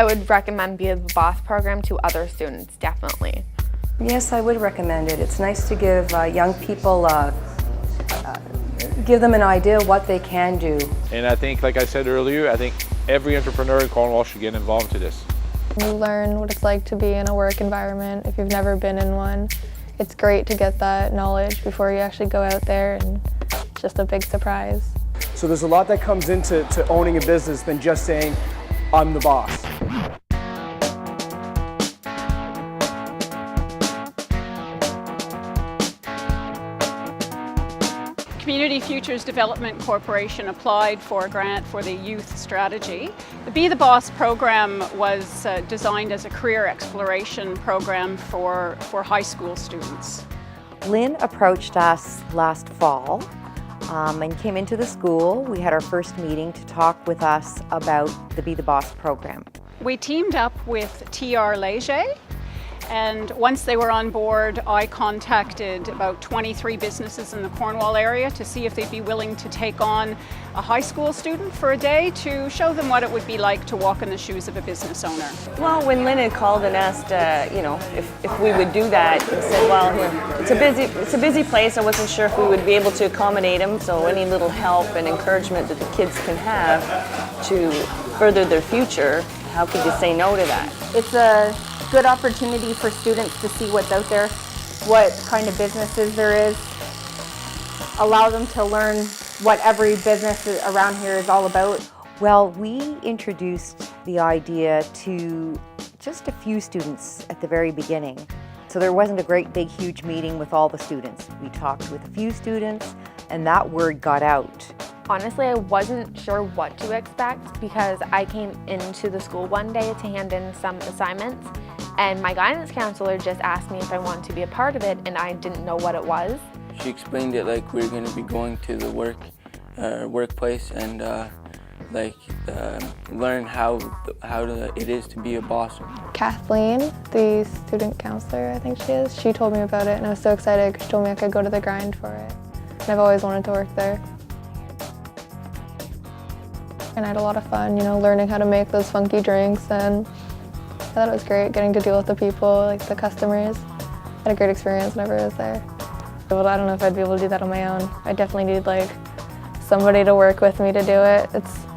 I would recommend Be the Boss program to other students, definitely. Yes, I would recommend it. It's nice to give young people, give them an idea of what they can do. And I think, like I said earlier, I think every entrepreneur in Cornwall should get involved in this. You learn what it's like to be in a work environment if you've never been in one. It's great to get that knowledge before you actually go out there, and it's just a big surprise. So there's a lot that comes into owning a business than just saying, I'm the boss. Community Futures Development Corporation applied for a grant for the youth strategy. The Be the Boss program was designed as a career exploration program for high school students. Lynn approached us last fall and came into the school. We had our first meeting to talk with us about the Be the Boss program. We teamed up with TR Leger, and once they were on board, I contacted about 23 businesses in the Cornwall area to see if they'd be willing to take on a high school student for a day to show them what it would be like to walk in the shoes of a business owner. Well, when Lynn had called and asked, if we would do that, and said, well, it's a busy place. I wasn't sure if we would be able to accommodate them. So any little help and encouragement that the kids can have to further their future, how could you say no to that? It's a good opportunity for students to see what's out there, what kind of businesses there is, allow them to learn what every business around here is all about. Well, we introduced the idea to just a few students at the very beginning. So there wasn't a great big huge meeting with all the students. We talked with a few students and that word got out. Honestly, I wasn't sure what to expect because I came into the school one day to hand in some assignments, and my guidance counselor just asked me if I wanted to be a part of it, and I didn't know what it was. She explained it like we were going to be going to the workplace and learn how it is to be a boss. Kathleen, the student counselor, I think she is, she told me about it, and I was so excited because she told me I could go to the grind for it. And I've always wanted to work there. And I had a lot of fun, learning how to make those funky drinks, and I thought it was great getting to deal with the people, like the customers. I had a great experience whenever I was there. But I don't know if I'd be able to do that on my own. I definitely need somebody to work with me to do it.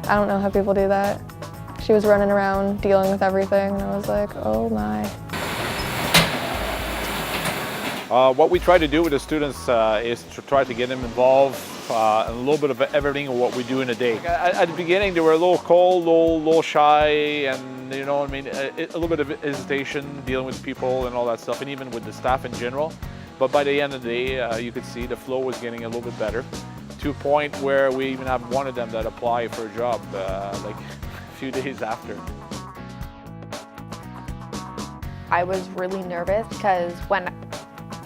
I don't know how people do that. She was running around dealing with everything, and I was like, oh my. What we try to do with the students is to try to get them involved in a little bit of everything of what we do in a day. At the beginning, they were a little cold, a little shy, and a little bit of hesitation dealing with people and all that stuff, and even with the staff in general. But by the end of the day, you could see the flow was getting a little bit better, to a point where we even have one of them that applied for a job like a few days after. I was really nervous because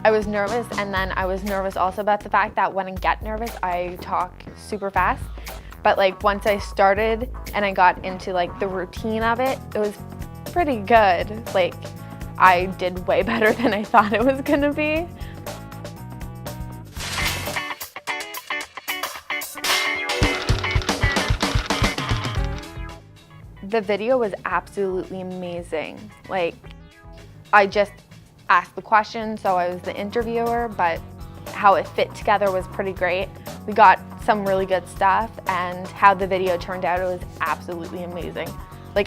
I was nervous, and then I was nervous also about the fact that when I get nervous, I talk super fast. But once I started and I got into the routine of it, it was pretty good. I did way better than I thought it was gonna be. The video was absolutely amazing. I just asked the question, so I was the interviewer, but how it fit together was pretty great. We got some really good stuff, and how the video turned out, it was absolutely amazing.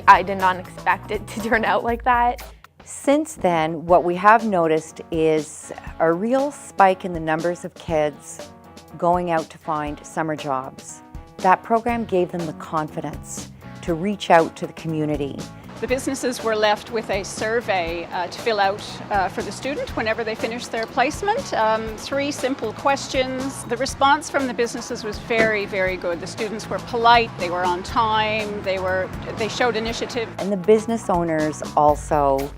I did not expect it to turn out like that. Since then, what we have noticed is a real spike in the numbers of kids going out to find summer jobs. That program gave them the confidence to reach out to the community. The businesses were left with a survey to fill out for the student whenever they finished their placement. 3 simple questions. The response from the businesses was very, very good. The students were polite, they were on time, they showed initiative. And the business owners also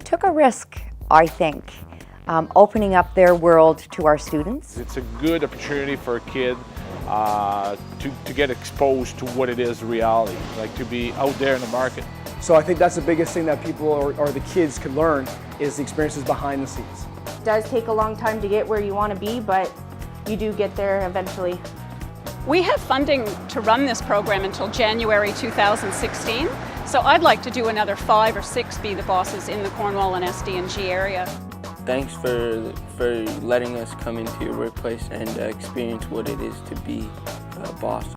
took a risk, I think, opening up their world to our students. It's a good opportunity for a kid to get exposed to what it is reality, to be out there in the market. So I think that's the biggest thing that people or the kids can learn is the experiences behind the scenes. It does take a long time to get where you want to be, but you do get there eventually. We have funding to run this program until January 2016. So I'd like to do another 5 or 6 Be the Bosses in the Cornwall and SDNG area. Thanks for letting us come into your workplace and experience what it is to be a boss.